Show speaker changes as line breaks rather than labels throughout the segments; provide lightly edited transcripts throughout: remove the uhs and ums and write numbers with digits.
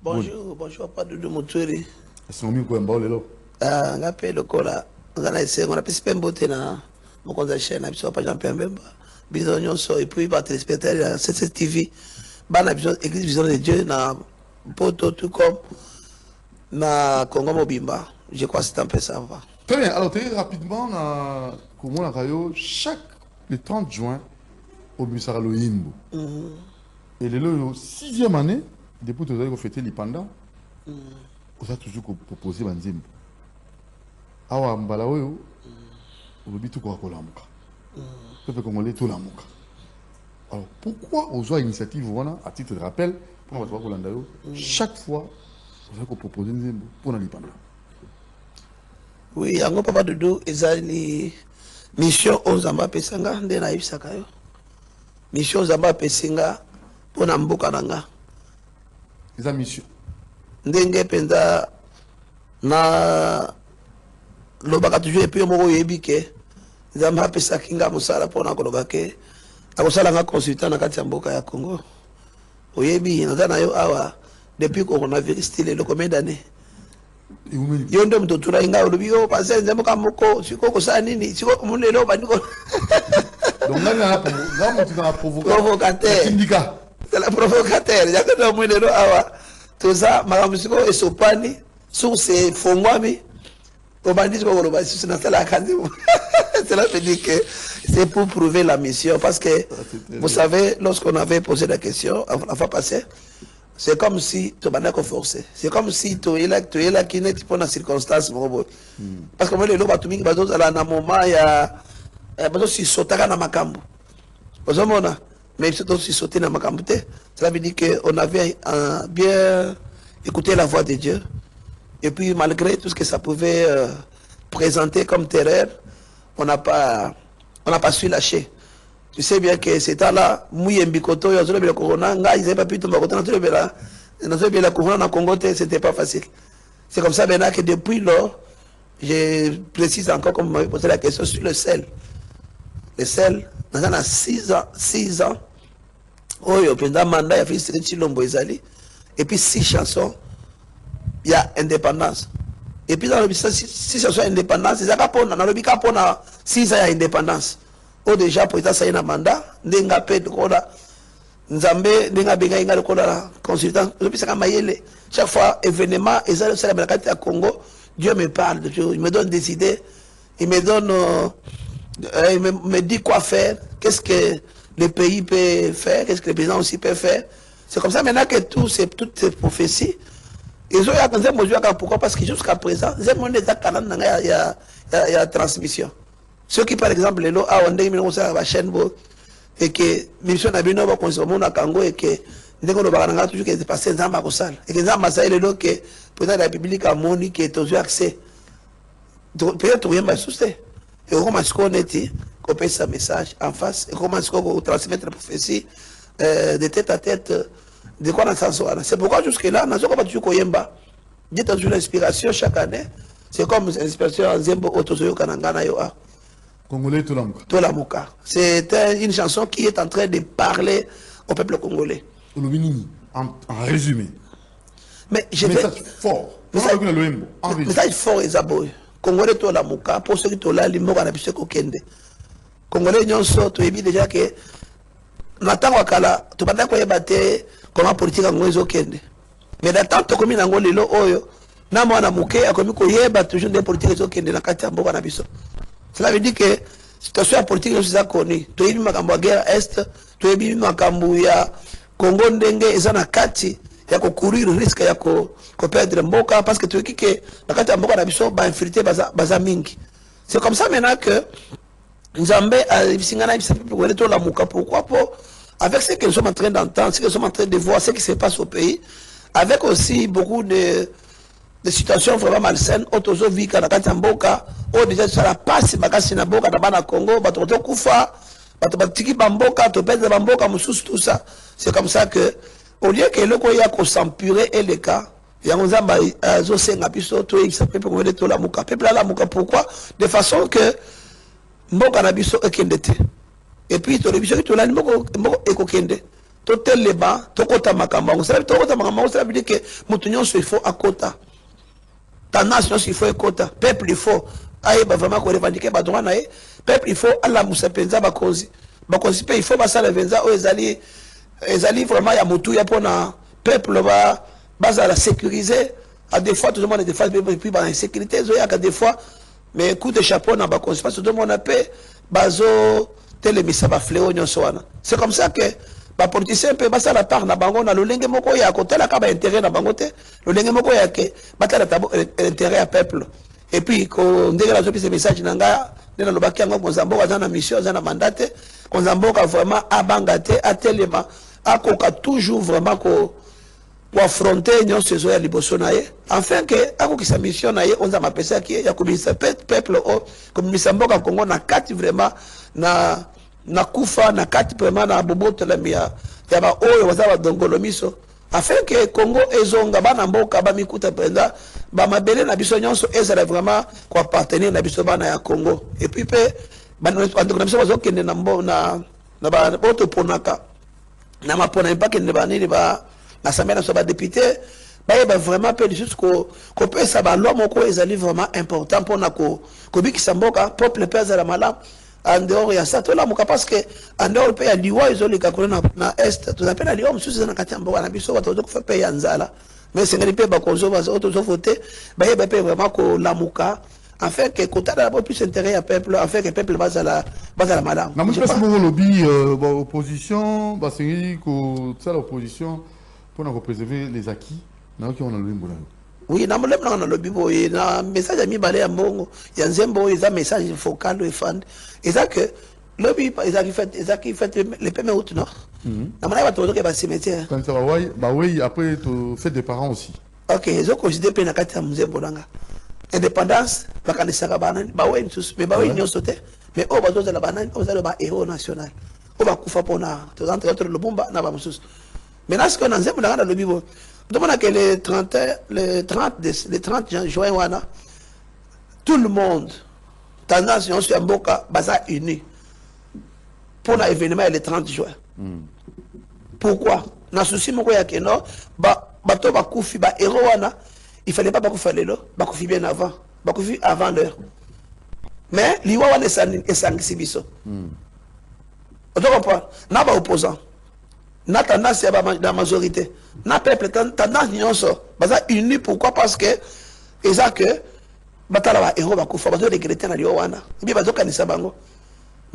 Bonjour, bonjour, pas de Moutouri.
C'est un quoi mbao
Ah, on appelle le cola. On a essayé, on a pu se faire na mon compte de chaîne, on a pas Jean Pierre Mbemba. Bisognon so et puis par téléspectateur CCTV. Ban épisode Église Vision de Dieu na Poto tout comme na Congo Mobimba. Je crois que c'est un peu ça va.
Très bien. Alors très rapidement na Congo na Rayo chaque le 30 juin au Musara Loyimbo. Et le 6e année depuis que vous avez fêté l'Ipanda. Vous avez toujours proposé Banzimbo. Awa mbala oyo olobi tout quoi kolamuka. Peuple congolais tout lamuka. Alors pourquoi aux initiatives voilà à titre de rappel pour notre Kolanda yo chaque fois vous avez proposé Nzimbo pour l'Ipanda.
Oui, yango papa Doudou ezali mission Ozamba pesanga nde na yebisaka yo. Mission Ozamba pesinga pona mboka nanga.
Eza mission
ndenge penza na lobaka toujours epuis moko yebi ke nzambe apesaki nga mosala mpona koloba ke akosala nga consultant na kati ya mboka ya Congo. Oyebi naza na yo awa depuis coronavirus style combien d'années yo nde moto otulai nga olobi yo pase nzambe ka moko siko kosala nini siko omonelo bandiko
donc nga
provocateur
syndicat
c'est la provocateur yakata monelo awa tout ça makambo siko esopani source fongwami obandi siko koloba sisi nasala kandi cela veut dire que c'est pour prouver la mission parce que vous savez lorsqu'on avait posé la question la fois passée c'est comme si tu m'as forcé c'est comme si tu es là qui n'est pas dans circonstance parce que moi les loba tumingi bazo ala na moment ya bazo si sotaka na makambo bazo mona mais c'est aussi sauter dans makambo te cela veut dire que on avait bien écouté la voix de Dieu et puis malgré tout ce que ça pouvait présenter comme terreur on n'a pas su lâcher. Tu sais bien que c'est là Mouyembikoto yazolo bela corona nga ils pas pu tomber côté na bela corona na Congo c'était pas facile. C'est comme ça maintenant que depuis lors je précise encore comme vous m'avez posé la question sur le sel. Le sel dans 6 ans oyo pendant mandat ya Félix Chilombo ezali et puis 6 chansons il y a indépendance. Et puis dans le 6 chansons indépendance c'est ça kapona na lobika pona 6 ans ya indépendance. O déjà pour ça na mandat ndenga pe kola nzambe ndenga benga inga kola consultant lobisaka mayele chaque fois événement ezali ça la carte à Congo Dieu me parle il me donne des idées il me donne il me dit quoi faire qu'est-ce que le pays peut faire qu'est-ce que le président aussi peut faire c'est comme ça maintenant que toutes ces prophéties ils ont attendu pourquoi parce que jusqu'à présent j'ai mon état calendrier il y a transmission. Ceux qui, par exemple, les lots à la chaîne et que mission n'a bien pas consommer na Congo et que nous avons toujours que passé dans ma salle et que dans ma salle les lots que peut-être la Bible a montré que toujours accès peut-être rien pas soucier et comment est-ce qu'on était qu'on passe ce message en face et comment est-ce qu'on transmettre la prophétie de tête à tête de quoi on s'en sort. C'est pourquoi jusque là nous avons pas toujours koyemba j'ai toujours l'inspiration chaque année c'est comme l'inspiration en Zembo Otozoyo Kanangana yo a
Congolais
Tolamuka. C'est une chanson qui est en train de parler au peuple congolais.
En résumé.
Mais je
message fort.
Message fort Ezaboy. Congolais Tolamuka pour ceux qui sont là limoka na biso kokende. Congolais nyonso to yebi déjà que natango akala to banda ko yebate comment politique ngo ezokende. Mais d'attente to komi nango lelo oyo na mwana muke akomi ko yeba toujours des politiques ezokende na kati ya mboka na biso. Cela veut dire que la situation politique est déjà connue. Tu as eu ma guerre Est, tu as eu ma ya Congo ndenge eza na kati ya courir risque ya perdre mboka parce que tu as dit que la kati ya mboka na biso ba infiltré baza mingi. C'est comme ça maintenant que Nzambe a bisingana bisa pour aller la muka pourquoi pour avec ce que nous sommes en train d'entendre, ce que nous sommes en train de voir, ce qui se passe au pays, avec aussi beaucoup de situations vraiment malsaines otozo vika na kati ya mboka o déjà ça la passe bakasi na mboka na bana Congo bato kufa bato batiki bamboka to pèse bamboka mususu tout ça c'est comme ça que au lieu que le koya ko s'empurer et les cas ya nzamba zo senga biso to ça peut pour aller to la muka peuple la muka pourquoi de façon que mboka na biso ekendete et puis to le biso to la mboka ekokende totel le bas tokota makambo ça tokota makambo ça veut dire que mutunyo il faut à kota ta nation il faut kota peuple il faut aye ba vraiment ko revendiquer ba droit na peuple il faut ala musa penza ba kozi pe il faut ba sala venza o ezali vraiment ya mutu ya pona peuple ba la sécuriser à des fois tout le monde est des fois puis ba insécurité zo ya ka des fois mais coup de chapeau na ba kozi parce que tout le monde a paix bazo telemisa ba fléau nyonso wana c'est comme ça que ba politicien pe basa la part na bango na lolenge moko ya ko tala ka ba intérêt na bango te lolenge moko ya ke batala tabo intérêt à peuple et puis ko ndenge la ce message nanga na lobaki yango Konzamboka za na mission za na mandate Konzamboka vraiment abangate atelema akoka toujours vraiment ko affronter nyonso zo ya liboso na ye enfin que akokisa mission na ye onza mapesa ki ya komisa peuple o komisa mboka Kongo na kati vraiment na kufa na kati vraiment na boboto la mia ya ba oyo wazaba dongolo miso afin que Congo ezonga bana mboka ba mikuta penda ba mabele na biso nyonso ezala vraiment ko appartenir na biso bana ya Congo et puis pe bana na biso bazokende na mbo na ba boto ponaka na mapona impake ne ba nini ba na samena so ba député ba vraiment pe jusqu'au ko pesa ba loi moko ezali vraiment important pour na ko bikisa mboka peuple pesa la malam en dehors ya ça to la muka parce que en dehors pe ya liwa izolika kuna na est to appelle liwa msusu na kati mboka na biso bato ko fa pe ya nzala mais c'est ngari pe ba konzo ba auto so voter ba pe vraiment ko la muka en fait que kota da plus intérêt à peuple en fait que peuple basa la madame
na muka mo lobby opposition ba c'est ko ça l'opposition pour nous préserver les acquis na qui on a le mbona.
Oui, na molem na lobby boy na message ami balé ya mbongo ya nzembo eza message focal et fan eza que lobby eza qui fait les paiements out non na mona ba to ke ba cimetière
quand ça va oui après tu fais des parents aussi
OK zo considérer pe na kati ya nzembo nanga indépendance ba kanisaka bana ba oui tous mais ba oui nyo sauter mais o ba zo la banane o za le ba héros national o ba kufa pona to entre le bomba na ba musus maintenant ce qu'on a nzembo na lobby boy demande que le 30 juin, tout le monde, tendance sur Mboka, baza uni pour l'événement le 30 juin. Pourquoi? Na souci moko ya keno, bato bakufi ba héros wana, il fallait pas bakufa lelo, bakufi bien avant, bakufi avant l'heure. Mais liwa wana esangisi biso. On comprend? Na ba opposant. Na tendance ya la majorité na peuple tendance nyonso baza uni pourquoi parce que eza que batala ba héros bakufa bazo regretter na liwa wana bi bazo kanisa bango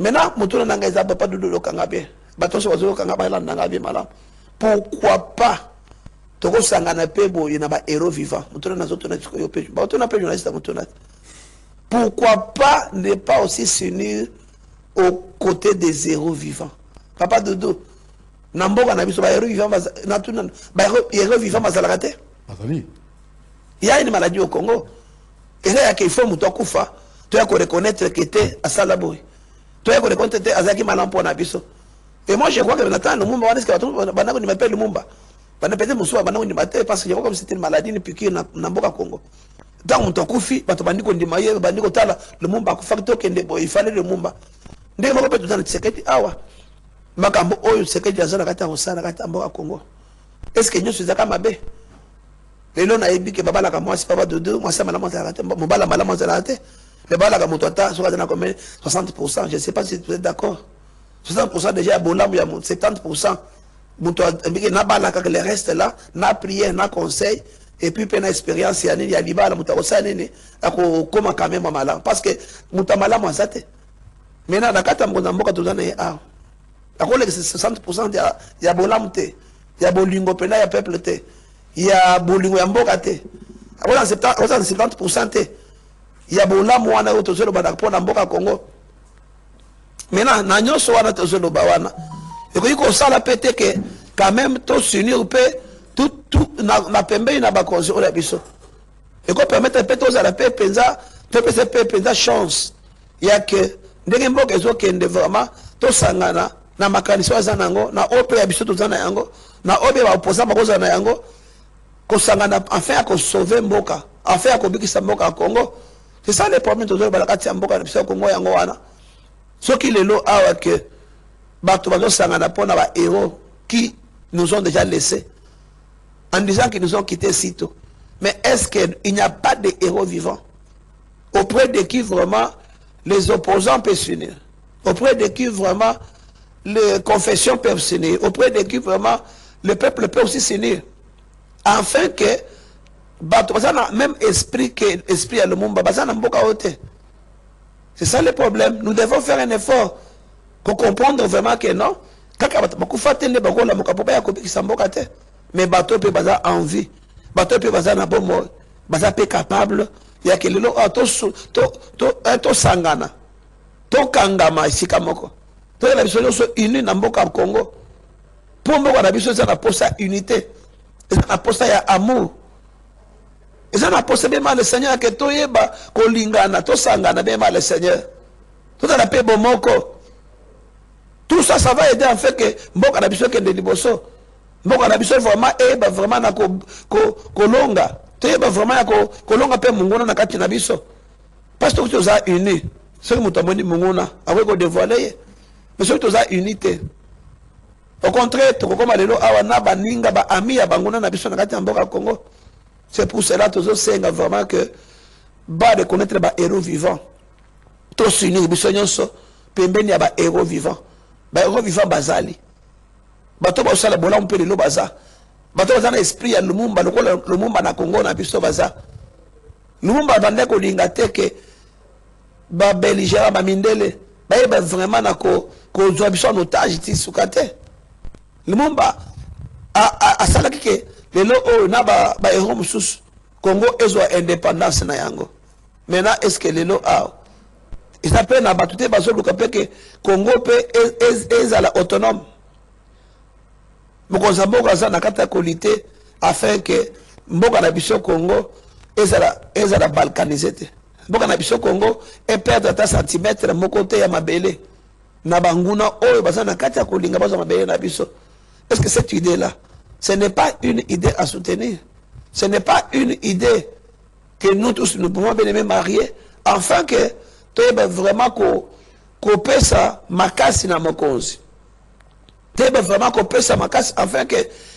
maintenant mutuna nanga eza papa dudu lokanga bien bato so bazo lokanga ba la nanga bien malam pourquoi pas toko sangana pe boye na ba héros vivants mutuna nazo tona tiko yo pe bato na pe journaliste mutuna pourquoi pas ne pas aussi s'unir aux côtés des héros vivants papa dudu Namboka na biso ba héros vivants na tuna ba héros vivants bazalaka te
azali
il y a une maladie au Congo et là il faut muto kufa to ya ko reconnaître que te asala boy to ya ko reconnaître te azaki malampo na biso et moi je crois que Nathan Lumumba wana est-ce que banako ni m'appelle Lumumba bana peut-être musuwa banako ni maté parce que je vois comme c'était une maladie ni piqûre na mboka Congo donc muto kufi bato bandiko ndima ye bandiko tala Lumumba kufa to kende boy il fallait Lumumba ndenge moko pe tutana tseketi awa makambo oyo sekedi azana kati ya osana kati ya mboka Congo est-ce que nyonso ezaka mabe lelo nayebi ke babalaka mwasi papa dodo mwasi malamu azalaka te mobala malamu azalaka te me babalaka moto ata soki azana combien 60%, je ne sais pas si vous êtes d'accord 60% déjà ya bolamu ya 70% moto ambiki nabalaka que le reste là na prière na conseil et puis pe na expérience ya nini ya libala moto akosala nini akokoma quand même malamu parce que moto malamu aza te maintenant na kati ya mboka tozana ye awa akole 60% ya bolamu te ya bolingo pena ya peuple te ya bolingo ya mboka te akole 70% te ya bolamu wana oyo tozolo bana pona mboka Congo maintenant na nyonso wana tozolo ba wana ekoki kosala pe te ke quand même to s'unir pe tout na pembeni na bakonzi oyo ya biso eko permettre pe tozala pe penza pe chance ya ke ndenge mboka ezokende vraiment tosangana na makanisi aza nango na ope ya biso tozana yango na obe ba opposa bakozana yango kosangana enfin ya sauver mboka enfin ya kobikisa mboka ya Congo c'est ça le problème tozolo balakati ya mboka na biso ya Congo yango wana soki lelo awa ke bato bazosangana mpona ba héros qui nous ont déjà laissés, en disant qu'ils nous ont quittés si tôt. Mais est-ce qu'il n'y a pas de héros vivants auprès de qui vraiment les opposants peuvent s'unir, auprès de qui vraiment les confessions peuvent s'unir, auprès de qui vraiment le peuple peut aussi s'unir, afin que même esprit que l'esprit à le monde, c'est ça le problème. Nous devons faire un effort pour comprendre vraiment que non, mais bateau peut baza envie, bateau peut baza na bon mot, baza peut capable, il y a que le to sangana, to kangama ici kamoko, to la biso so uni na mboka Congo, pour mboka na biso ça na posa unité, ça na posa ya amour, et ça na posa bien le Seigneur que to yeba ko lingana, to sangana bien le Seigneur, tout la paix bomoko. Tout ça, ça va aider en fait que mboka na biso ke de liboso. Mboka na biso vraiment na kolonga. To yeba vraiment ya kolonga pe mungona na kati na biso. Parce que tu as uni. Ce que muto moni mungona, avec ko dévoiler. Mais ce que tu as unité. Au contraire, to koma lelo awa na baninga ba ami ya bangona na biso na kati ya mboka Congo. C'est pour cela que nous avons vraiment que ba reconnaître ba héros vivants. To s'unir biso nyonso pembeni ya ba héros vivants. Ba héros vivants bazali. Bato ba osala bola mpe lelo baza. Bato baza na esprit ya Lumumba, Lumumba na Congo na biso baza. Lumumba bande ko linga te ke ba belligérant ba mindele. Ba yeba vraiment na ko zwa biso en otage ti sukate. Lumumba a sala ke lelo o na ba héros mususu. Congo ezwa indépendance na yango. Maintenant est-ce que lelo il s'appelle na batute baso lukape que Congo peut ezala autonome. Moko zamboka za na kata qualité afin que mboka na biso Congo ezala balkanisé te. Mboka na biso Congo et perdre ta centimètre moko te ya mabele na banguna oyo baza na kata kolinga baza mabele na biso. Est-ce que cette idée là, ce n'est pas une idée à soutenir? Ce n'est pas une idée que nous tous nous pouvons bien aimer marier afin que vraiment qu'on pesa makasi na mokonzi. Tebe vraiment qu'on pesa makasi afin que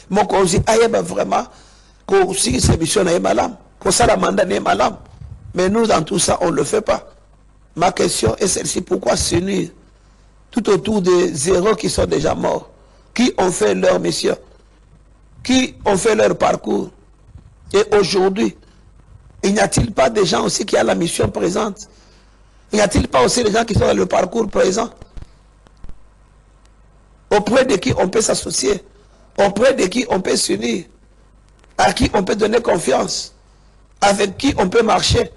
mokonzi aille vraiment qu'on signe ses missions na malam, qu'on ça la mandat na malam. Mais nous dans tout ça on ne le fait pas. Ma question est celle-ci, pourquoi s'unir tout autour des héros qui sont déjà morts, qui ont fait leur mission, qui ont fait leur parcours. Et aujourd'hui, il n'y a-t-il pas des gens aussi qui ont la mission présente? Y a-t-il pas aussi des gens qui sont dans le parcours présent, auprès de qui on peut s'associer, auprès de qui on peut s'unir, à qui on peut donner confiance, avec qui on peut marcher,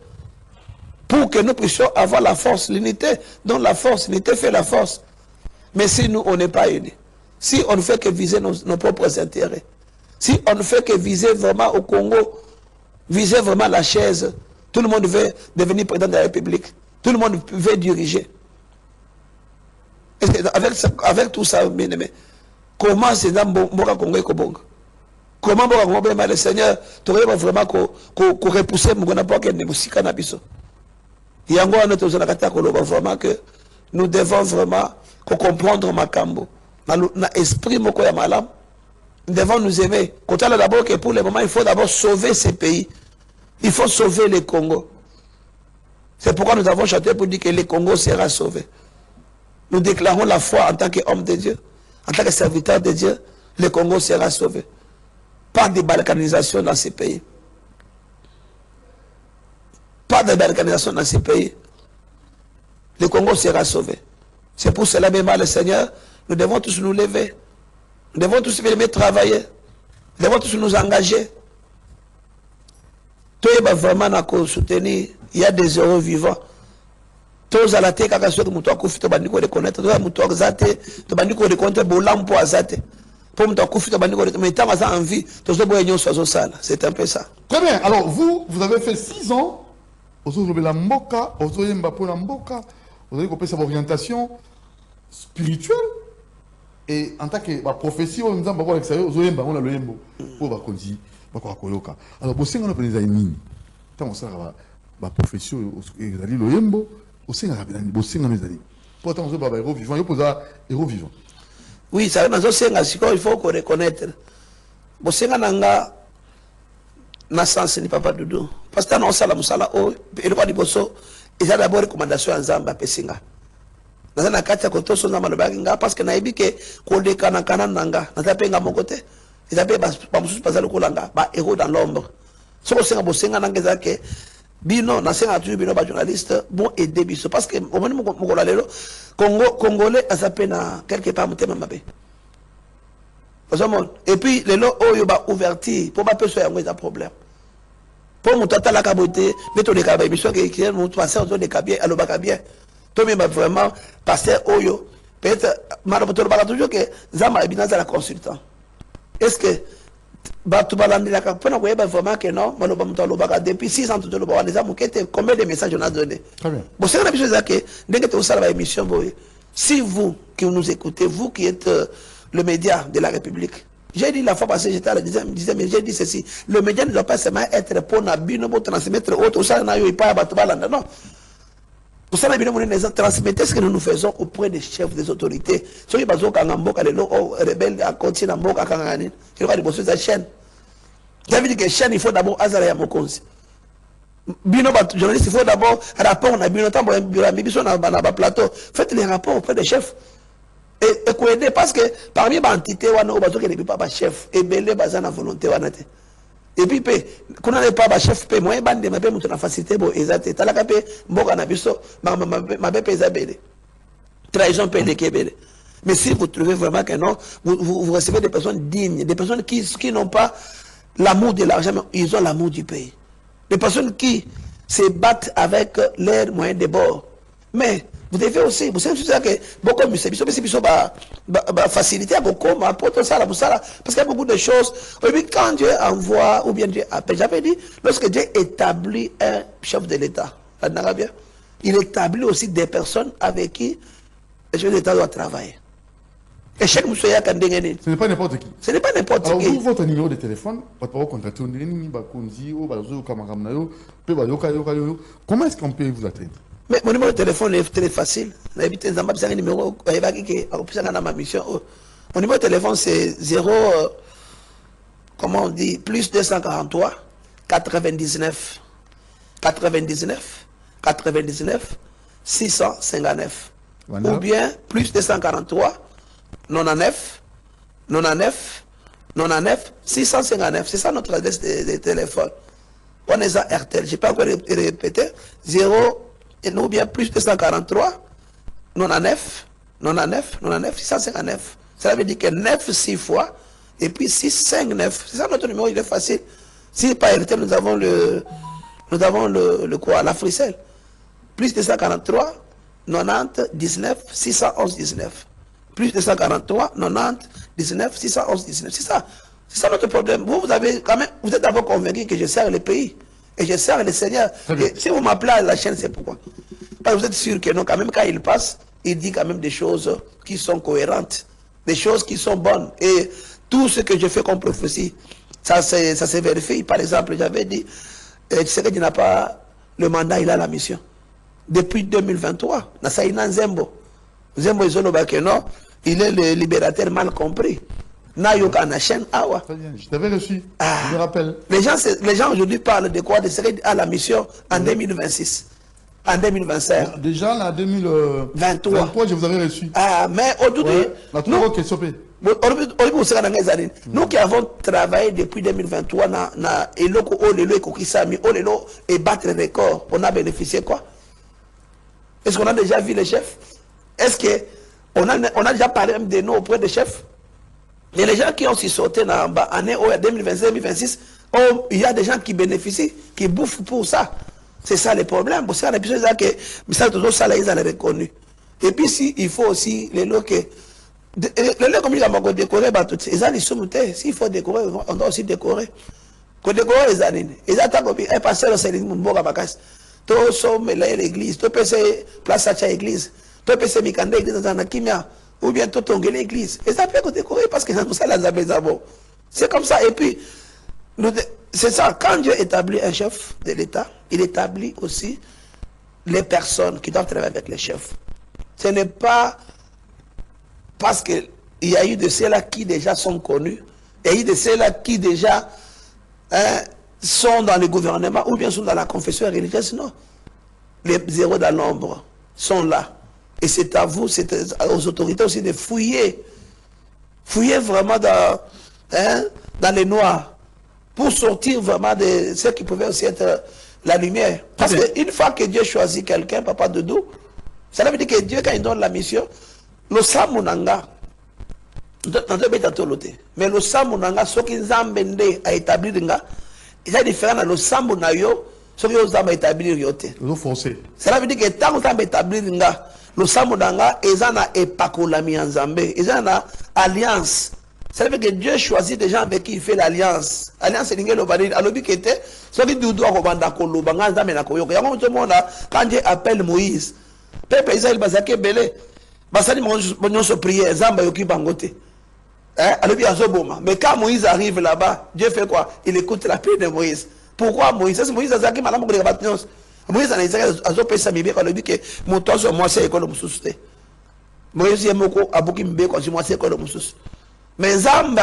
pour que nous puissions avoir la force, l'unité, dont la force, l'unité fait la force. Mais si nous, on n'est pas unis, si on ne fait que viser nos propres intérêts, si on ne fait que viser vraiment au Congo, viser vraiment la chaise, tout le monde veut devenir président de la République. Tout le monde veut diriger. Avec tout ça, bien aimé, comment c'est dans Mboka Congo et Kobonga? Comment Mboka Congo, le Seigneur, tu aurais vraiment qu'on repousser Mboka pour qu'il ne musique na biso. Il y a encore notre zonakata koloba vraiment que nous devons vraiment comprendre Makambo. Na esprit moko ya malam. Nous devons nous aimer. Quand on a d'abord que pour le moment, il faut d'abord sauver ces pays. Il faut sauver le Congo. C'est pourquoi nous avons chanté pour dire que le Congo sera sauvé. Nous déclarons la foi en tant qu'homme de Dieu, en tant que serviteur de Dieu, le Congo sera sauvé. Pas de balkanisation dans ces pays. Pas de balkanisation dans ces pays. Le Congo sera sauvé. C'est pour cela même, le Seigneur, nous devons tous nous lever. Nous devons tous venir travailler. Nous devons tous nous engager. Tout est vraiment à soutenir. Il y a des héros vivants. Tous à la tête, quand on a koufi, tu vas reconnaître. Tu vas reconnaître Bolam pour Azate. Pour me koufi, tu vas reconnaître. Mais tant que ça envie, tu vas c'est un peu ça.
Très bien. Alors vous avez fait 6 ans. Vous avez la Mboka, vous avez la Mboka, vous avez compris cette orientation spirituelle. Et en tant que prophétie, vous avez un l'extérieur, vous avez un loyembo. Pour vous conduire, alors vous savez, on a pris des amis. Tant que ça va profession, vous avez loyembo, vous savez, vous avez des amis. Pourtant, vous avez un héros vivant, vous avez un héros vivant.
Oui, ça dans il faut qu'on reconnaître. Bosenga nanga na sens ni papa Doudou. Parce que dans sala musala o et le boso, il y a d'abord recommandation à Zamba pesinga. Dans na kati ko to so na malobaki nga parce que na ibike ko de kana nanga na tapenga mon côté. Il a pas mususu pas le kolanga ba héros dans l'ombre. So bosenga bosenga nanga zake bino na senga tu bino ba journaliste bon aider biso parce que au moins mo lelo Congolais a sapé na quelque part mutema mabe. Et puis les lots oyo ba ouverti pour pas personne avoir des problèmes. Pour mon tata la caboté, mais ton des cabés mission que mon passer autour des cabés allo ba bien. Toi même vraiment passer oyo peut-être maraboto ba toujours que zama ebinaza la consultant. Est-ce que Batu balandi la capone voyez vraiment que non, moi le ba depuis 6 ans tout le ba les amours combien de messages on a donné.
Très bien.
Bon c'est la chose là que dès que tu as la émission si vous qui nous écoutez, vous qui êtes le média de la République. J'ai dit la fois passée, j'étais à la disais, mais j'ai dit ceci. Le média ne doit pas seulement être pour Nabino, pour transmettre autre, ça n'a pas à battre balanda, non. Pour ça, nous transmettez ce que nous faisons auprès des chefs des autorités. Si vous avez besoin de rebelles, à continuer à Mboka, il y aura des bosses de chaîne. Ça veut dire que chaîne, il faut d'abord Azara et Mokonzi. Bino, journaliste, il faut d'abord rapport, on a Bino, on a plateau. Faites les rapports auprès des chefs. Et qu'on aide parce que parmi les entités, on a des pas chef et belé bazan la volonté et puis qu'on n'a pas chef pe moi bande ma pe mutu na facilité bo ezate talaka pe mboka na biso ma pe pesa belé trahison pe de kebele. Mais si vous trouvez vraiment que non, vous recevez des personnes dignes, des personnes qui n'ont pas l'amour de l'argent, mais ils ont l'amour du pays. Des personnes qui se battent avec leurs moyens de bord. Mais vous devez aussi, vous savez que beaucoup de facilité à beaucoup, parce qu'il y a beaucoup de choses. Et puis quand Dieu envoie, ou bien Dieu appelle, j'avais dit, lorsque Dieu établit un chef de l'État, il établit aussi des personnes avec qui le chef de l'État doit travailler. Et chaque monsieur a quand même.
Ce n'est pas n'importe qui.
Ce n'est pas n'importe qui.
Alors, vous, votre numéro de téléphone, comment est-ce qu'on peut vous atteindre?
Mais mon numéro de téléphone est très facile. Numéro, mon numéro de téléphone c'est 0, comment on dit, plus 243 99 99 99 659. Voilà. Ou bien plus 243 99 99 99 659. C'est ça notre adresse de téléphone. On est à RTL. Je n'ai pas encore répété. 0 et nous bien plus 243 99 99 99 659. Cela veut dire que 9 6 fois et puis 6 5 9. C'est ça notre numéro, il est facile. Si par RTL nous avons le quoi, la fricelle. Plus 243 90 19 611 19. Plus 243 90 19 611 19. C'est ça notre problème. Vous avez quand même, vous êtes d'abord convaincu que je sers le pays et je sers le Seigneur. Et si vous m'appelez à la chaîne, c'est pourquoi. Parce que vous êtes sûr que non, quand même quand il passe, il dit quand même des choses qui sont cohérentes, des choses qui sont bonnes. Et tout ce que je fais comme prophétie, ça se vérifie. Par exemple, j'avais dit, tu sais qu'il n'a pas le mandat, il a la mission. Depuis 2023, Nasaïna Zembo. Zembo Izolobakeno, il est le libérateur mal compris. Nayoka na chaîne Awa.
Très bien, je t'avais reçu, je me rappelle.
Les gens aujourd'hui parlent de quoi? De ce qu'il a la mission en 2026. En 2025.
Déjà, en 2023, je vous avais reçu.
Ah, mais aujourd'hui, nous qui avons travaillé depuis 2023, et battre les records, on a bénéficié quoi? Est-ce qu'on a déjà vu les chefs? Est-ce qu'on a déjà parlé de nous auprès des chefs? Mais les gens qui ont aussi sauté dans l'année 2025-2026, il y a des gens qui bénéficient, qui bouffent pour ça. C'est ça le problème. Parce que ça, tout ça, ils ont reconnu. Et puis, il faut aussi les lots que. Les lots comme ils ont décoré, ils ont les sommité. S'il faut décorer, on doit aussi décorer. Pour décorer les années. Ils attendent un pasteur au Sénégal, mon bakas. Tout somme l'église, tout peut se placer à l'église, tout peut se mikanda l'église dans la kimia, ou bien tout tonguer l'église. Et ça peut décorer parce que ça la zabezabo. C'est comme ça. Et puis, c'est ça, quand Dieu établit un chef de l'État, il établit aussi les personnes qui doivent travailler avec les chefs. Ce n'est pas parce qu'il il y a eu de ceux-là qui déjà sont connus, et il y a eu de ceux-là qui déjà sont dans le gouvernement ou bien sont dans la confession religieuse. Non. Les zéros dans l'ombre sont là. Et c'est à vous, c'est aux autorités aussi de fouiller. Fouiller vraiment dans les noirs pour sortir vraiment de ce qui pouvait aussi être la lumière. Parce qu'une fois que Dieu choisit quelqu'un, Papa Doudou, ça veut dire que Dieu, quand il donne la mission, le Samunanga, mais le Samunanga, ce qui est à établir, il est différent de le Samunayo, ce qui est à établir. Cela veut dire que tant que établir, le Samunanga, ils ont un épacolami en Zambé, ils ont une alliance. Ça veut dire que Dieu choisit des gens avec qui il fait l'alliance. Alliance, c'est l'ingé le badin. Alors, qui était, ce qui doudou à Robanda Kolo, Bangan Zambé na Koyo. Il y a un moment là, quand Dieu appelle Moïse, Peuple Israël Bazake Belé, Basani Monyon se prier, Zamba Yoki Bangote. Alors, il y a Zoboma. Mais quand Moïse arrive là-bas, Dieu fait quoi? Il écoute la prière de Moïse. Pourquoi Moïse? C'est Moïse Azaki, madame Moïse. Moïse a dit que Zambé a dit que mon toit sur moi, c'est école Moussouste. Moïse est moko, Abouki Mbe, quand moi, c'est école Moussouste. Mais Zambé,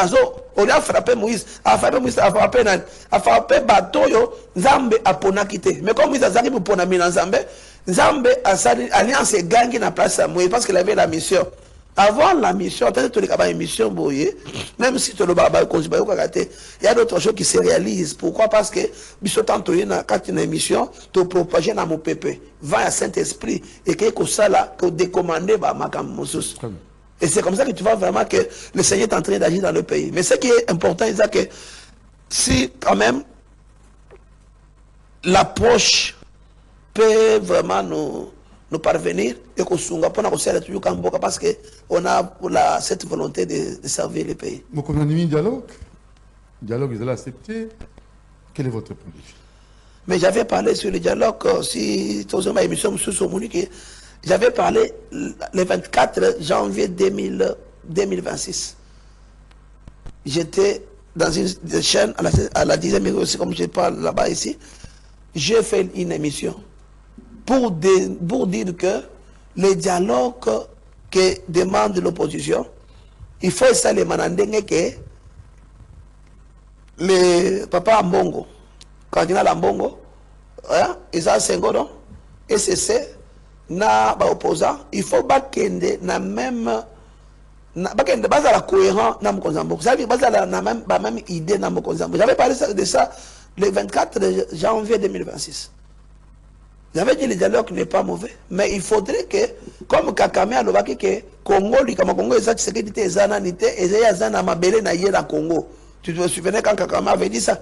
on a frappé Moïse, a frappé Batoyo, Zambé a pona quitté. Mais comme Moïse a dit pour pona mina Zambé, Zambé a sa alliance et gagné la place à Moïse parce qu'il avait la mission. Avant la mission, peut-être que tu as une mission, même si tu il y a d'autres choses qui se réalisent. Pourquoi? Parce que, quand tu as une mission, tu propages dans mon peuple. Va à Saint-Esprit et que ça là, que décommander, et c'est comme ça que tu vois vraiment que le Seigneur est en train d'agir dans le pays. Mais ce qui est important, c'est que si quand même l'approche peut vraiment nous parvenir et qu'on s'unga pour nous toujours parce qu'on a cette volonté de servir le pays.
Vous connaissez un dialogue? Dialogue, vous allez accepter. Quel est votre point de vue? Mais
j'avais parlé sur le dialogue, si tu as une émission sur Monique, j'avais parlé le 24 janvier 2026. J'étais dans une chaîne à la 10e aussi, comme je parle là-bas ici. J'ai fait une émission pour dire que le dialogue que demande l'opposition, il faut ça les manandenge que le papa Ambongo, cardinal Ambongo, Isa Sengodo, SCC, na opposant, il faut bakende na même bakende bazala cohérent na Mokonzambo. Ça veut dire bazala na même idée na Mokonzambo. J'avais parlé de ça le 24 janvier 2026. J'avais dit que le dialogue n'est pas mauvais, mais il faudrait que, comme Kakame a dit que Congo, le Congo, c'est ce qui était Zananité, et Zana Mabele na Yéla Congo. Tu te souviens quand Kakame avait dit ça?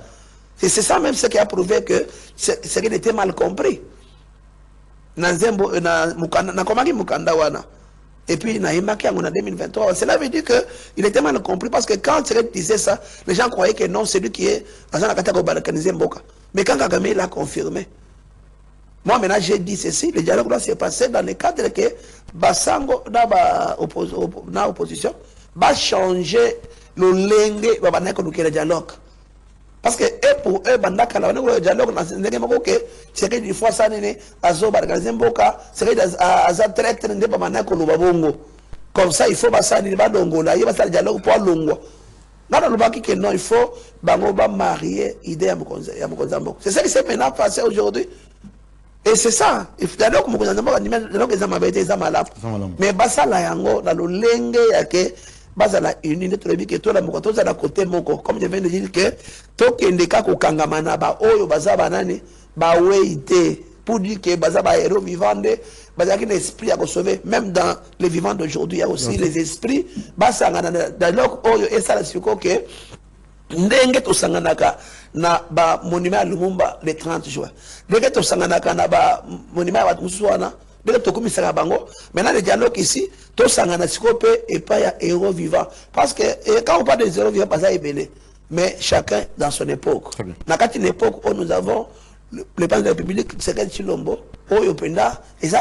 C'est ça même ce qui a prouvé que ce qui était mal compris. Et puis, en 2023, cela veut dire qu'il était mal compris parce que quand il disait ça, les gens croyaient que non, c'est lui qui est balkanisé Mboka. Mais quand Kagame l'a confirmé, moi maintenant j'ai dit ceci, le dialogue doit se passer dans le cadre que Basango, dans l'opposition, va changer le lingue, va le dialogue. Parce que pour eux, le dialogue, c'est que des fois, ça n'est pas c'est que comme ça, il faut que ça ne soit pas le dialogue pour Longo. Non, il faut marier l'idée à Mokonzambo. C'est ça qui s'est maintenant passé aujourd'hui. Et c'est ça. Il faut dialogue Mokonzambo, mais ça, dans le lingue, bazala unité tolebi que to la mokoto za la côté moko comme je viens de dire que to kendeka ko kangamana ba oyo bazaba nani ba weite pour dire que bazaba héros vivants de bazaki l'esprit à sauver même dans les vivants d'aujourd'hui il y a aussi les esprits basanga dans l'ok oyo et ça la siko que ndenge to sanganaka na ba monument Lumumba le 30 juin ndenge to sanganaka na ba monument wa Muswana. Maintenant, le dialogue ici, tout ça, et pas un héros vivant. Parce que quand on parle de héros vivants, ça est belé. Mais chacun dans son époque. Dans une époque où nous avons le président de la République, c'est quel Chilombo, où il y a une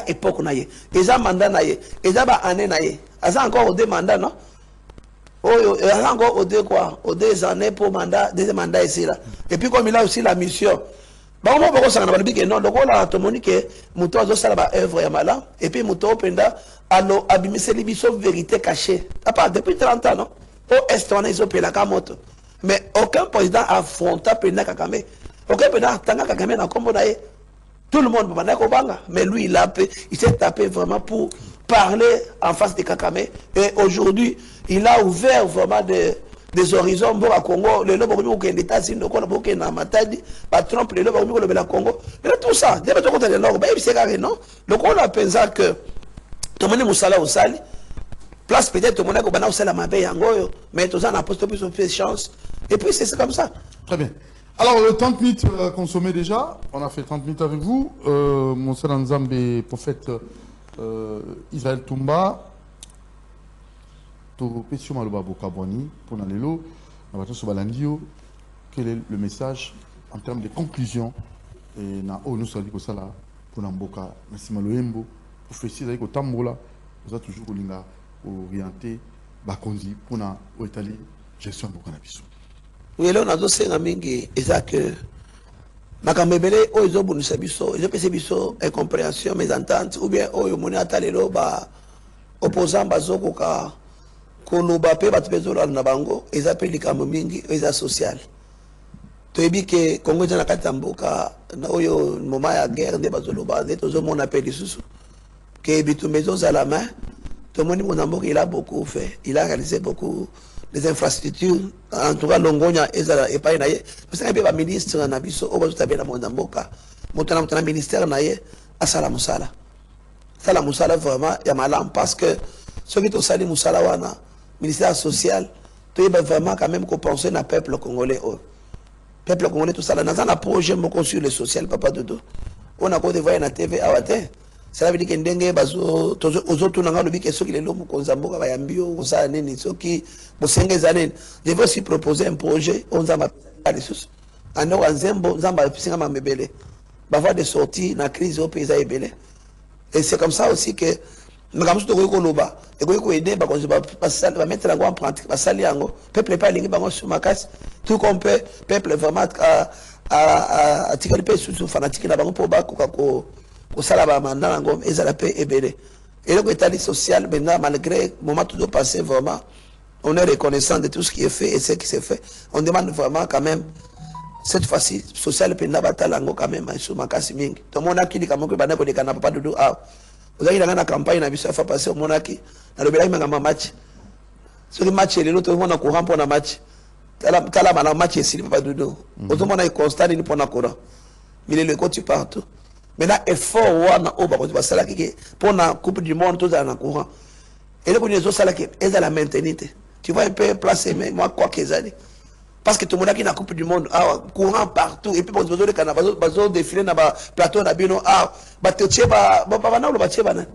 époque, il y a un mandat, il y a une année, il y a encore deux mandats, non? Il y a encore deux années pour mandat, deuxième mandat ici. Là. Et puis, comme il a aussi la mission, Bango bako sanga balobi ke non lokola tomoni ke moto azosala ba œuvre ya mala et puis moto penda alo abimiseli biso vérité cachée. À part depuis 30 ans non. Au est on est opela ka moto. Mais aucun président affronta penda Kagame. Aucun président tanga Kagame na kombo na ye. Tout le monde va banga, mais lui il s'est tapé vraiment pour parler en face de Kagame. Et aujourd'hui, il a ouvert vraiment des horizons pour le Congo. Le lobo qui est États-Unis, le Congo qui est en Matadi, Trump, le lobo qui est le Congo. Mais tout ça, dès que tu as le Nord, c'est carré, non? Donc on a pensé que tout le monde Moussala au Sali, place peut-être tout le monde qui a Moussala Mabé Yangoyo, mais tout ça, on a posté plus de chance. Et puis c'est comme ça.
Très bien. Alors, le 30 minutes consommé déjà, on a fait 30 minutes avec vous. Mon seul Nzambe, prophète Israël Toumba, to Pesio Maloba Bokabwani, pour Nalelo, quel est le message en termes de conclusion et na nous sommes dit ça là pour Namboka, merci Maloembo, prophétie d'ailleurs au Tambola, vous avez toujours orienté Bakonzi pour na Italie gestion de Bokanabiso.
Oui, là, on a dossé un mingi, et ça que, Nakamebele, oh, ils ont bonus biso, ils ont passé biso, incompréhension, mésentente, ou bien, oh, ils ont monné à talelo, opposant, bazoko, koloba, pe, batbezo, la nabango, ils appellent les kamomingi, ils ont social. Tu as dit que, Congo, dans la Katamboka, oyo, moment à guerre, des bazoloba, des tozo, mon appel, les sous, que, bitou, maison à la main, tout le monde, mon amour, il a beaucoup fait, il a réalisé beaucoup. Les infrastructures, en tout cas, Longonia et pas naïe. Parce qu'il y a un ministre en Abisso, au bas de la Mondamboka, montant un ministère naïe à Salamoussala. Salamoussala, vraiment, il y a malin parce que ceux qui ont sali Moussala, ministère social, tu es vraiment quand même qu'on pense à peuple congolais. Peuple congolais, tout ça, là, dans un projet, mon sur le social, papa Dodo. On a quoi de voir na TV à Water. Cela veut dire que ndenge bazo aux autres nanga le bike soki lelo mukonzamboka bayambio osala nini soki bosengeza nini. Je vais aussi proposer un projet on zamba les sous ando nzembo zamba pisinga mamebele bava de sortie na crise au pays ebele. Et c'est comme ça aussi que makamsu to ko loba et ko aider ba ba mettre en pratique ba sali yango peuple pas lingi bango sur makasi tout comme peuple vraiment à tikali pe sous fanatique na bango po ba ko au salaba mandana ngom ezala pe ebele et le état social maintenant malgré moment tout passé vraiment on est reconnaissant de tout ce qui est fait et ce qui s'est fait on demande vraiment quand même cette fois-ci social penda batalango quand même sur makasi mingi to mona kili kama ko bana ko de kana papa dudu ah ozaki na campagne na biso fa passer monaki na lobela ngama match ce que match le l'autre mona courant pour na match tala mala match ici papa dudu ozomona i constat ni pour na courant mais le côté partout. Maintenant, effort wana oba ko basala ki pour la coupe du monde tout ça na courant. Et le connaissons ça là qui est à la maintenir. Tu vois un peu placer mais moi quoi que ça parce que tout le monde qui na coupe du monde courant partout et puis bon besoin de canal bazo défiler na ba plateau na bino ba teche ba na lo ba che bana.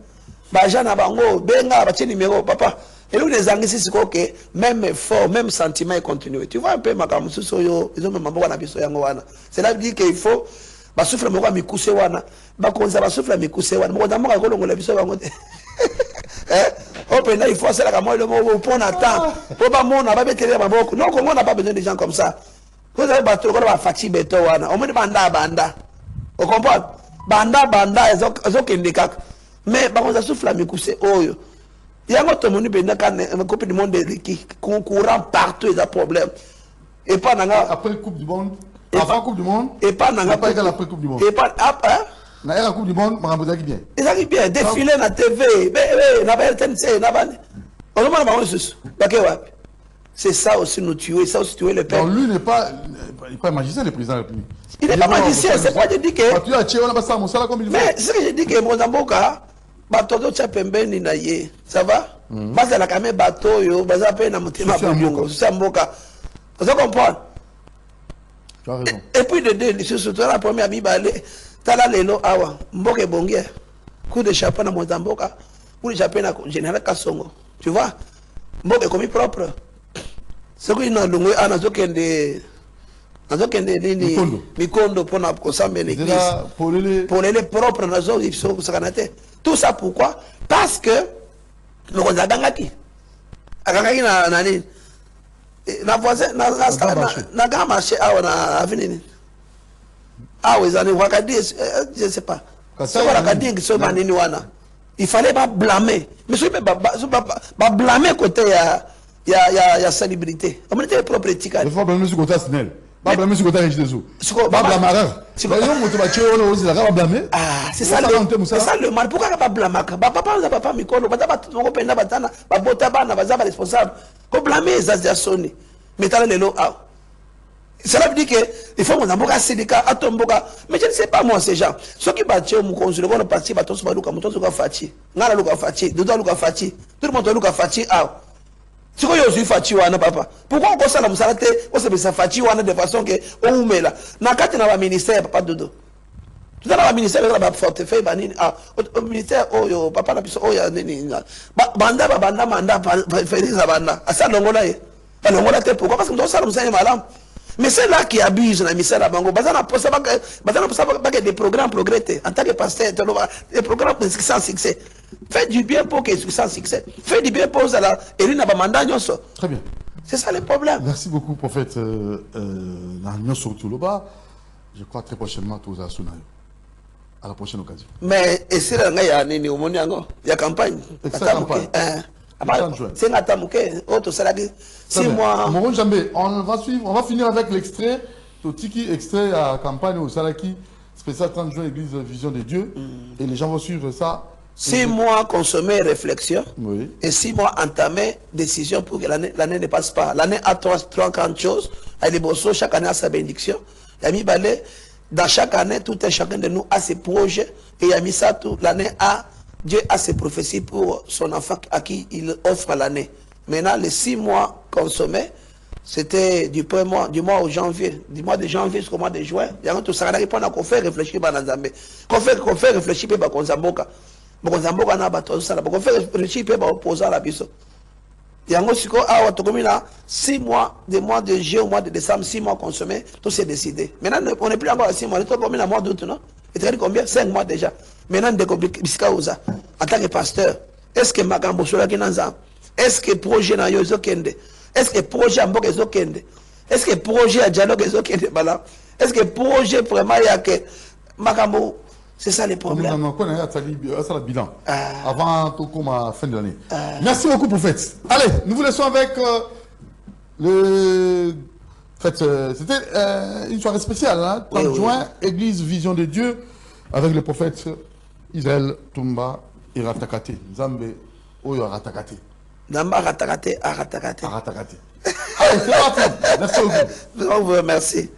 Ba jana bango benga ba che numéro papa. Et nous les anglais c'est que même effort même sentiment continue. Tu vois un peu makamusu soyo ils ont même mambo na biso yango wana. Cela veut dire qu'il faut ba souffle moko mikuse wana ba konza ba souffle mikuse wana moko ndamaka kolongola biso bango te open il faut ça la moi le mot pour attendre pour pas mona ba betele ba boko non on n'a pas besoin de gens comme ça vous avez battu ko ba fati beto wana o moni banda o comprendre banda ezo kendeka mais ba konza souffle mikuse oyo yango to moni benda kan coupe du monde qui courant partout il y a problème et pas
après coupe du monde. Avant Coupe du Monde,
et pas
pas égal après Coupe du Monde.
Et pas après.
Na la Coupe du Monde, Maramboza qui bien.
Ça qui bien, défilé na TV, na ba RTNC, na ba. On demande pas juste. C'est ça aussi nous tuer, ça aussi tuer le peuple.
Non, lui n'est pas magicien le président de la République.
Il n'est pas magicien, c'est pas je dis que.
Tu as tué on a pas ça mon sala comme il veut.
Mais c'est ce que je dis que Mozamboka batoto cha pembeni na ye. Ça va? Basa la kame bato yo, basa pe na mutima bongo, ça mboka. Vous comprenez?
Tu as raison.
Et puis de deux, surtout la première Bible, Tala Lelo Awa, Mboke Bongue, coup de chapeau dans Mozamboka, coup de chapeau dans Général Kassongo. Tu vois, Mboke commis propre. Ce qui nous a dit, Mikondo pour nous consommer l'église. Pour les propres, il faut que tout ça pourquoi? Parce que nous avons dit, na voisin na grand marché na avenue Ah oui, je ne sais pas. Il fallait pas blâmer. Mais ce pas blâmer côté il y a salubrité. On était propre éthique.
Il faut blâmer sur côté Snell. Pas blâmer sur côté Régis. Pas blâmer.
Ah, c'est ça le mal. Pourquoi pas blâmer? Papa Mikolo, responsable. Faut blâmer les sonné. Mais t'as le lot. Cela veut dire qu'il faut qu'on ait un syndicat, mais je ne sais pas moi ces gens. Ceux qui battent au consul, on parti, tout le monde a fatigué. Si vous avez fatigué, papa. Pourquoi on ça on se fatigué de façon que on met là. Dans le ministère, papa Dodo. Tout à l'heure, le ministère de la portefeuille, au ministère, oh, papa, oh, il y a banda, à ça, pourquoi? Parce que nous sommes malades. Mais c'est là qui abuse dans le ministère de la Bango. Des programmes progressés. En tant que pasteur, des programmes sans succès. Faites du bien pour qu'ils soient sans succès. Faites du bien pour la
Très bien.
C'est ça le problème.
Merci beaucoup, prophète. Je crois très prochainement tous à Sunayo. À la prochaine occasion.
Mais et si il y a campagne. C'est un attaque. Autre salarié. 6 mois.
On va finir avec l'extrait. Totiki, extrait à campagne au Salaki, spécial 30 juin, Église Vision de Dieu. Et les gens vont suivre ça.
6 mois consommer réflexion.
Oui.
Et 6 mois entamer décision pour que l'année ne passe pas. L'année a 3 grandes choses. Chaque année a sa bénédiction. Il y a mis balai. Dans chaque année, tout un chacun de nous a ses projets. Et il a mis ça tout. L'année a, Dieu a ses prophéties pour son enfant à qui il offre l'année. Maintenant, les 6 mois consommés, c'était du mois au janvier, du mois de janvier jusqu'au mois de juin. Il y a tout ça qu'on fait réfléchir à Nzambe. Qu'on fait réfléchir à Konzamboka. Konzamboka n'a pas tout ça. Qu'on fait réfléchir à opposant la biso. Il y a un 6 mois, des mois de juillet au mois de décembre, 6 mois consommés, tout s'est décidé. Maintenant, on n'est plus encore à 6 mois. On est combien de mois d'août, non? Et tu as dit combien? 5 mois déjà. Maintenant, on décomplique en tant que pasteur. Est-ce que Makambo Sola Kinanza? Est-ce que projet na yo ezokende? Est-ce que projet à Mboka ezokende? Est-ce que projet à dialogue ezokende bala? Est-ce que projet vraiment il y a que Makambo? C'est ça le problème.
Bilan. Avant tout comme à fin de l'année. Merci beaucoup, prophète. Allez, nous vous laissons avec le. C'était une soirée spéciale, hein? 30 juin, Église Vision de Dieu, avec le prophète Israël Toumba Iratakate. Nzambe Oyo Ratakate.
Namba Ratakate, Aratakate.
Aratakate. Allez, c'est parti. Merci beaucoup.
On vous remercie.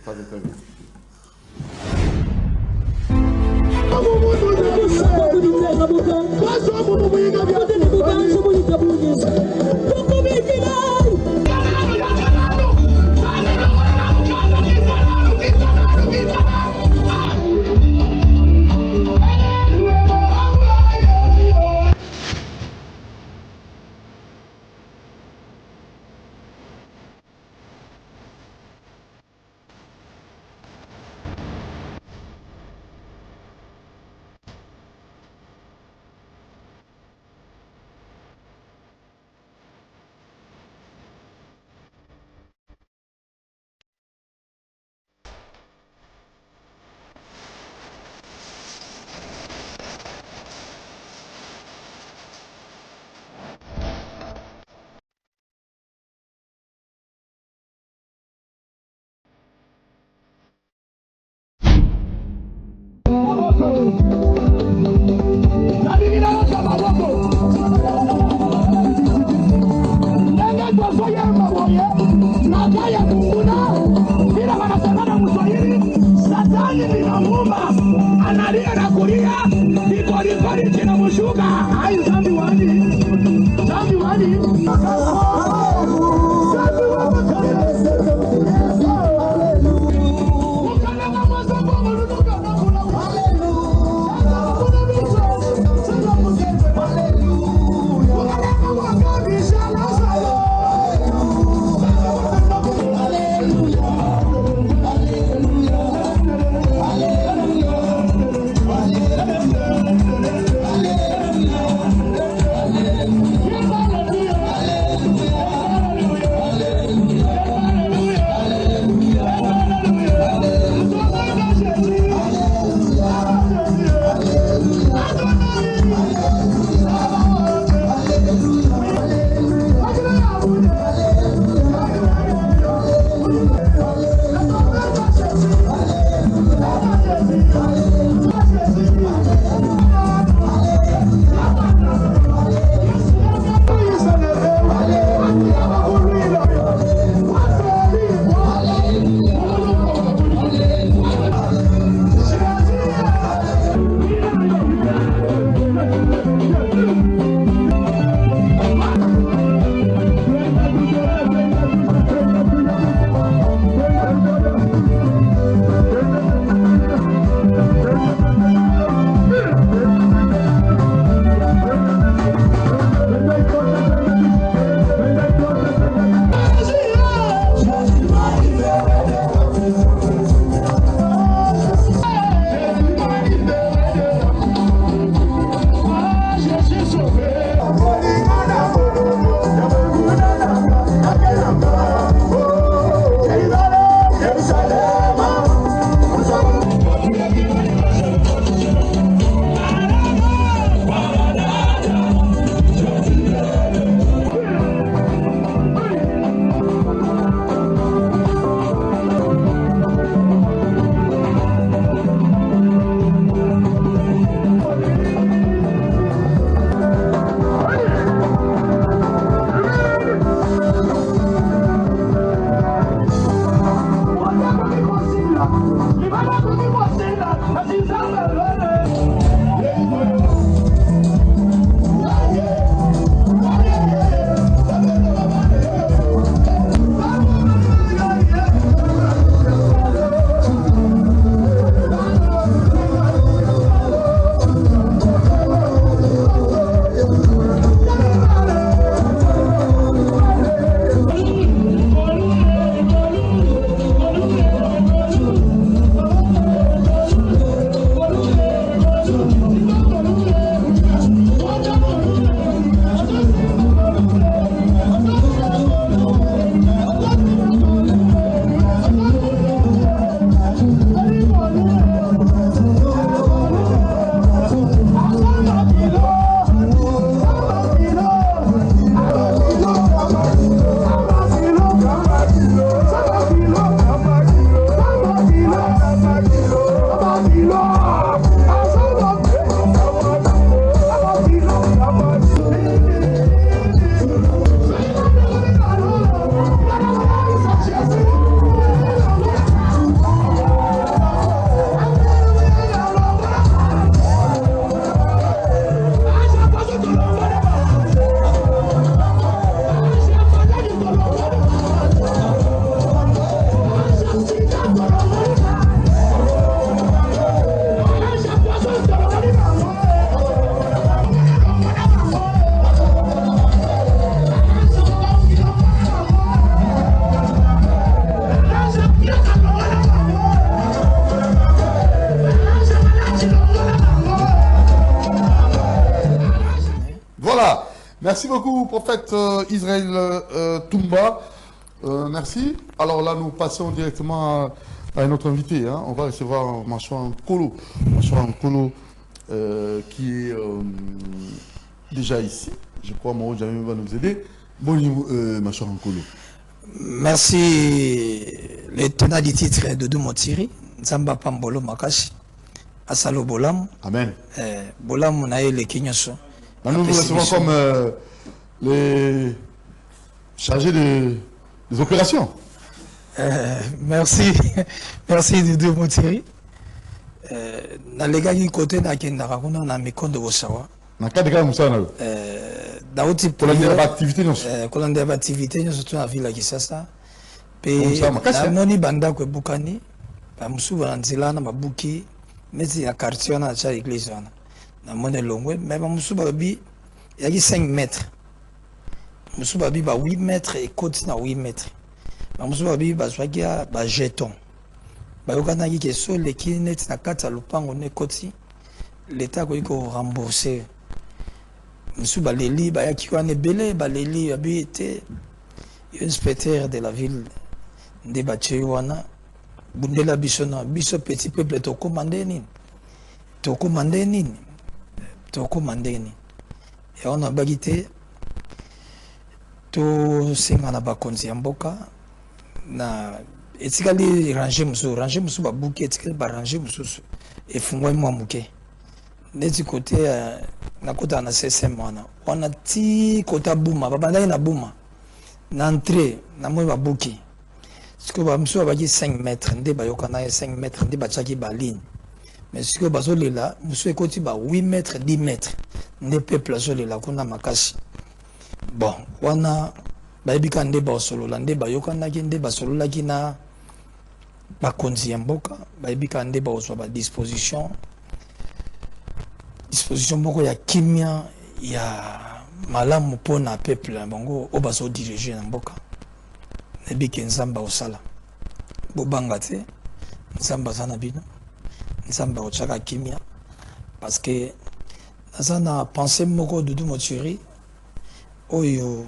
Analia na kulia, kikori kinamshuka. Hai zambi wani.
Hallelujah.
Merci beaucoup, prophète Israël Toumba. Merci. Alors là, nous passons directement à notre invité. Hein. On va recevoir Machouan Kolo. Machouan Kolo qui est déjà ici. Je crois que Moro Jamil va nous aider. Bonjour, Machouan Kolo.
Merci. Le tenant du titre de Doumotiri, Nzamba Pambolo Makashi, Asalo Bolam.
Amen.
Bolam Nae le Kinyoso.
Nous nous recevons comme les chargés des opérations.
Merci. Merci Doudou Motiri. Dans les gars qui côté na Kendara, on a mis compte de Oshawa.
Dans le cadre de Moussana.
Dans le type
d'activité, nous.
Colonne d'activité, nous sommes à Villa Kisasa. Puis, la moni banda ko bukani, ba musu banzila na mabuki, mais il y a quartier na cha église na. Na moni longwe, mais ba musu babi, il y a 5 mètres. Musu babi ba 8 mètres et côté na 8 mètres. Ba musu babi ba swakia ba jeton. Ba yokana ki keso le kinet na kata lupango ne côté. L'état ko rembourser. Musu ba leli ba yaki ko ne belé ba leli abi était inspecteur de la ville de Bachewana, Bundela Bissona, Bisso petit peuple toko mandeni. Toko mandeni. Toko mandeni. Et on a bagité to singana bakonzi mboka na Et si elle ranger musu ba bouquet, et si ba ranger musu et fungwa moi muke. Neti côté na kota na CSM on a ti kota bouma, ba banda na bouma. Na entrée na moi ba bouquet. Ce que ba musu ba 5 mètres, ndé ba yokana 5 mètres, ndé ba tchaki ba ligne. Mais ce que ba zolela, musu ekoti ba 8 mètres, 10 mètres. Ndé peuple zolela kuna makasi. Bon, wana bayebi nde basolola nde bayokanaki nde basololaki na bakonzi ya mboka bayebi nde bazwa badisposition moko ya kimia ya malamu mpona peuple na bango oyo bazodirige na mboka nayebi ke nzambe osala bobanga te nzambe aza na bino nzambe akotiaka kimia parce que naza na pensée moko Dudu Moturi oyo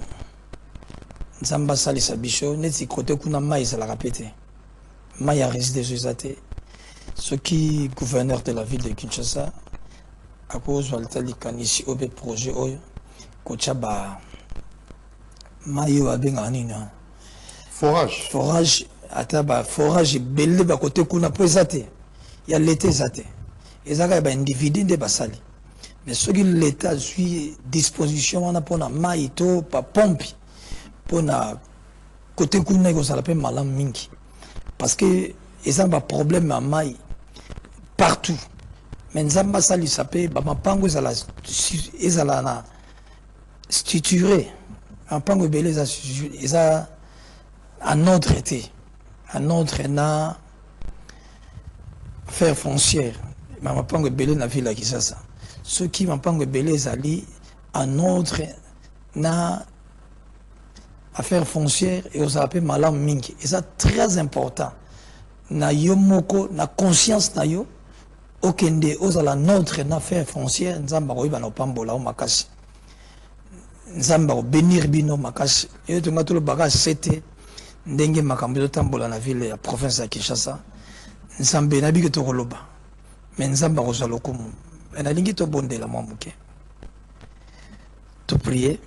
nzamba salisa biso neti kote kuna mai ezalaka pe te mai ya résidence eza te soki gouverneur de la ville de Kinshasa akozwa likanisi oyo mpe projet oyo kotya ba mai oyo abengaka nini forage ata ba forage ebele bakote kuna mpo eza te ya leta eza te ezaka ya baindividu nde basali mais soki leta azwi disposition wana mpona mai to bapompe mpona kote kuna ekozala mpe malamu mingi parce que eza baproblème ya mai partout mais nzambe asalisa mpe bamapango ezala na structuré mapango ebele eza en ordre te en ordre na affaire foncière mapango ebele na ville ya Kinshasa soki mapango ebele ezali en ordre na affaire foncière et aux appels malam mingi et ça très important na yo moko na conscience na yo okende ozala notre na affaire foncière nzamba ko ibana pambola o makasi nzamba ko bénir bino makasi et to ngatolo baka sete ndenge makambo tambola na ville ya province ya Kinshasa nzambe na bike to koloba mais nzamba ko zalo kumu na lingi to bondela mwa muke to prier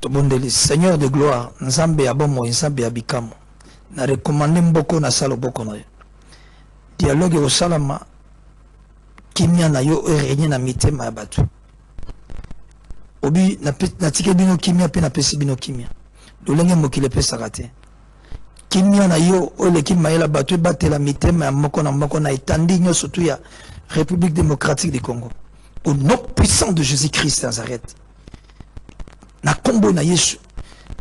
tobondeli Seigneur de gloire nzambe ya bomo nzambe ya bikamo na recommande mboko na salo boko na yo dialogue osalama kimia na yo erenye na mitema ya bato obi na tike bino kimia pe na pesi bino kimia lolenge mokile pesaka te kimia na yo oleki mayela bato ebatela mitema ya moko na etandi nyonso tu ya République démocratique du Congo au nom puissant de Jésus-Christ Nazareth na kombo na Yesu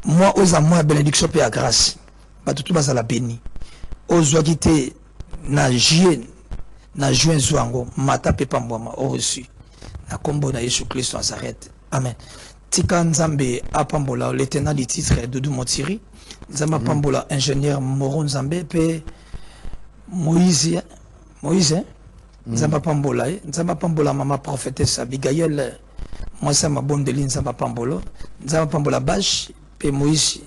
moi oza moi bénédiction pe ya grâce bato tu bazala béni ozwaki te na juin zwango mata pe pambwama au reçu na kombo na Yesu Christ Nazareth amen tika nzambe apambola l'éternel du titre Dudu Moturi nzambe apambola ingénieur Moro Nzambe pe Moïse nzambe apambola mama prophétesse Abigail moi ça m'a bon de ligne ça m'a pambolo nzamba pambola bash pe Moïse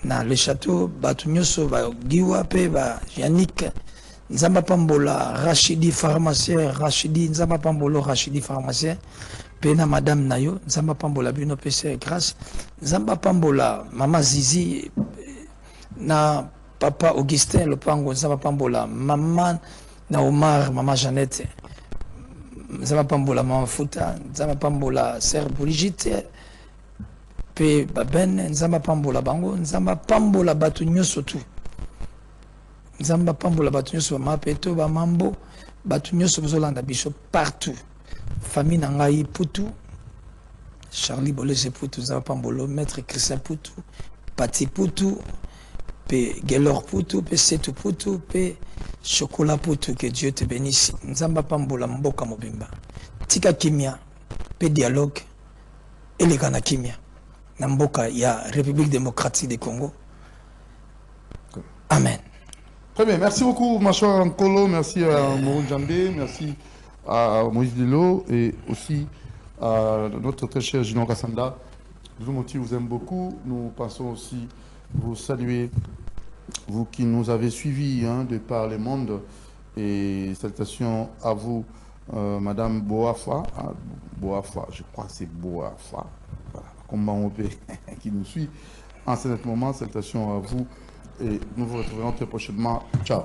na le château batu nyoso ba giwa pe ba Yannick nzamba pambola Rachidi pharmacien nzamba pambolo Rachidi pharmacien pe na madame nayo nzamba pambola bino pese grâce nzamba pambola mama Zizi na papa Augustin Lopango nzamba pambola maman na Omar mama Jeannette nzamba pambola mama Futa nzamba pambola sœur Brigitte pe baben nzamba pambola bango nzamba pambola batu nyoso tu nzamba pambola batu nyoso ba peto ba mambo batu nyoso bozolanda biso partout famille na ngai Putu Charlie Bolese Putu nzamba pambolo maître Christian Putu Pati Putu pe Gelor Putu pe Setu Putu pe Chocolat Putu, que Dieu te bénisse. Nzamba pambola mboka mobimba. Tika kimia, pe dialogue, et les gana kimia. Namboka, il y a République démocratique du Congo. Amen.
Très bien, merci beaucoup, ma chère Nkolo, merci à Moro Nzambe, merci à Moïse Dilo et aussi à notre très cher Gino Kassanda. Dudu Moturi vous aime beaucoup. Nous pensons aussi vous saluer. Vous qui nous avez suivis de par le monde, et salutations à vous, Madame Boafa, je crois que c'est Boafa, voilà, comment on peut, qui nous suit en ce moment, salutations à vous, et nous vous retrouverons très prochainement. Ciao.